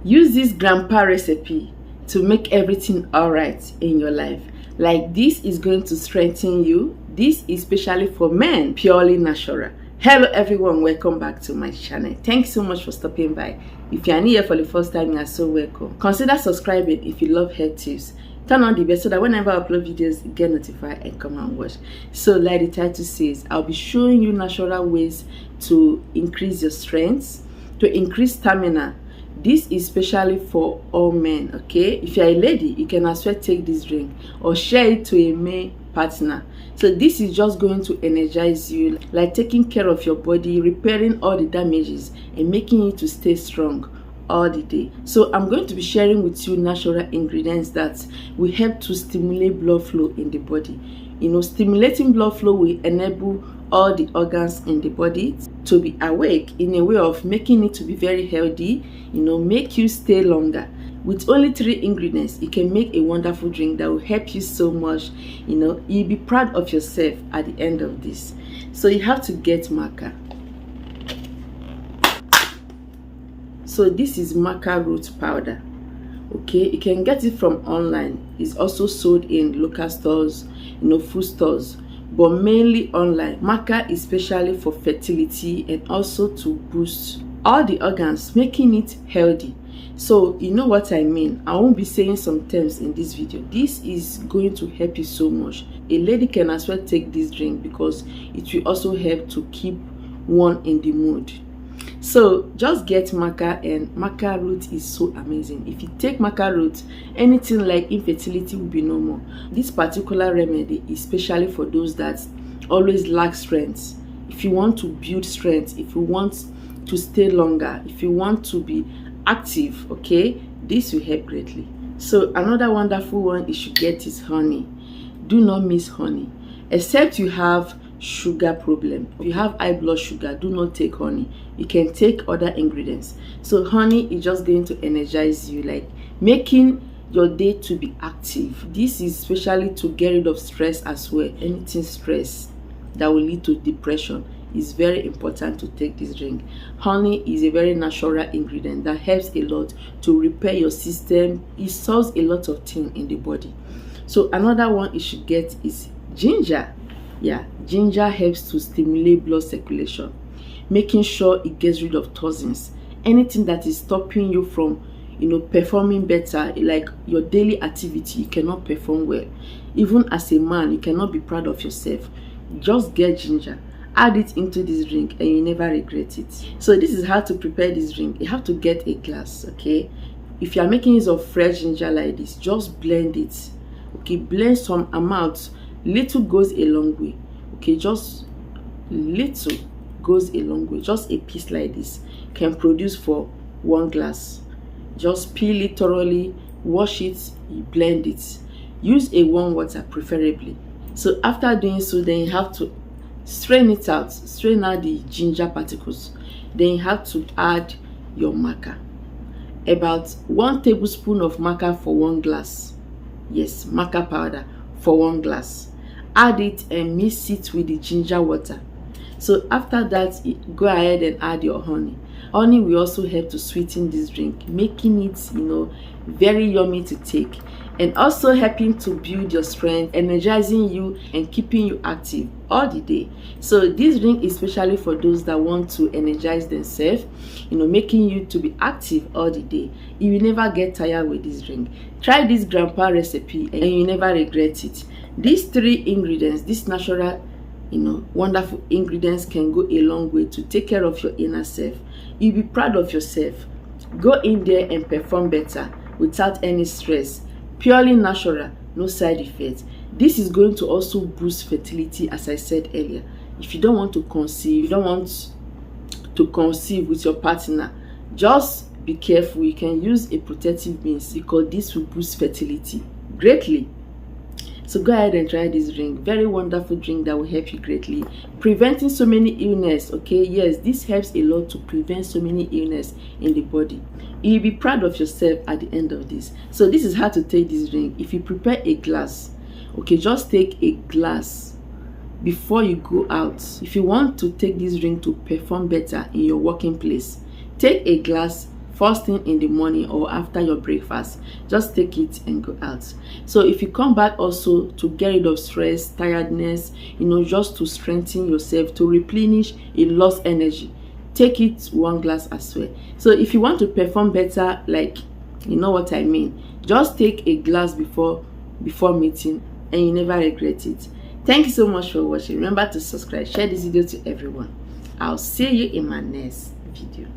Use this grandpa recipe to make everything alright in your life. Like, this is going to strengthen you. This is especially for men, purely natural. Hello everyone, welcome back to my channel. Thanks so much for stopping by. If you are new here for the first time, you are so welcome. Consider subscribing if you love health tips. Turn on the bell so that whenever I upload videos, you get notified and come and watch. So like the title says, I'll be showing you natural ways to increase your strength, to increase stamina. This is especially for all men, okay? If you're a lady, you can as well take this drink or share it to a male partner. So this is just going to energize you, like taking care of your body, repairing all the damages and making you to stay strong all the day. So I'm going to be sharing with you natural ingredients that will help to stimulate blood flow in the body. Stimulating blood flow will enable all the organs in the body to be awake in a way of making it to be very healthy, make you stay longer. With only 3 ingredients, you can make a wonderful drink that will help you so much. You'll be proud of yourself at the end of this. So you have to get Maca. So this is Maca root powder. Okay, you can get it from online. It's also sold in local stores, food stores, but mainly online. Maca is especially for fertility and also to boost all the organs, making it healthy. So you know what I mean. I won't be saying some terms in this video. This is going to help you so much. A lady can as well take this drink because it will also help to keep one in the mood. So just get Maca, and Maca root is so amazing. If you take Maca root, anything like infertility will be no more. This particular remedy is especially for those that always lack strength. If you want to build strength, if you want to stay longer, if you want to be active, okay, this will help greatly. So another wonderful one you should get is honey. Do not miss honey, except you have sugar problem. If you have high blood sugar, do not take honey. You can take other ingredients. So honey is just going to energize you, like making your day to be active. This is especially to get rid of stress as well. Anything stress that will lead to depression is very important to take this drink. Honey is a very natural ingredient that helps a lot to repair your system. It solves a lot of things in the body. So another one you should get is ginger. Yeah, ginger helps to stimulate blood circulation, making sure it gets rid of toxins. Anything that is stopping you from, performing better, like your daily activity, you cannot perform well. Even as a man, you cannot be proud of yourself. Just get ginger, add it into this drink, and you never regret it. So this is how to prepare this drink. You have to get a glass, okay? If you are making use of fresh ginger like this, just blend it. Okay, blend some amount. Little goes a long way. Okay, just little goes a long way. Just a piece like this can produce for 1 glass. Just peel it thoroughly, wash it, blend it. Use a warm water preferably. So after doing so, then you have to strain it out, strain out the ginger particles. Then you have to add your Maca. About 1 tablespoon of Maca for 1 glass. Yes, Maca powder for 1 glass. Add it and mix it with the ginger water. So after that, go ahead and add your honey. Honey will also help to sweeten this drink, making it very yummy to take, and also helping to build your strength, energizing you and keeping you active all the day. So this drink is especially for those that want to energize themselves, making you to be active all the day. You will never get tired with this drink. Try this grandpa recipe and you never regret it. These 3 ingredients, these natural wonderful ingredients, can go a long way to take care of your inner self. You'll be proud of yourself. Go in there and perform better without any stress. Purely natural, no side effects. This is going to also boost fertility, as I said earlier. If you don't want to conceive, with your partner, just be careful. You can use a protective means because this will boost fertility greatly. So go ahead and try this drink. Very wonderful drink that will help you greatly, preventing so many illness. Okay, yes, this helps a lot to prevent so many illness in the body. You'll be proud of yourself at the end of this. So this is how to take this drink. If you prepare a glass, okay, just take a glass before you go out. If you want to take this drink to perform better in your working place, take a glass first thing in the morning or after your breakfast. Just take it and go out. So if you come back also to get rid of stress, tiredness, just to strengthen yourself, to replenish a lost energy, take it 1 glass as well. So if you want to perform better, like, you know what I mean, just take a glass before meeting and you never regret it. Thank you so much for watching. Remember to subscribe, share this video to everyone. I'll see you in my next video.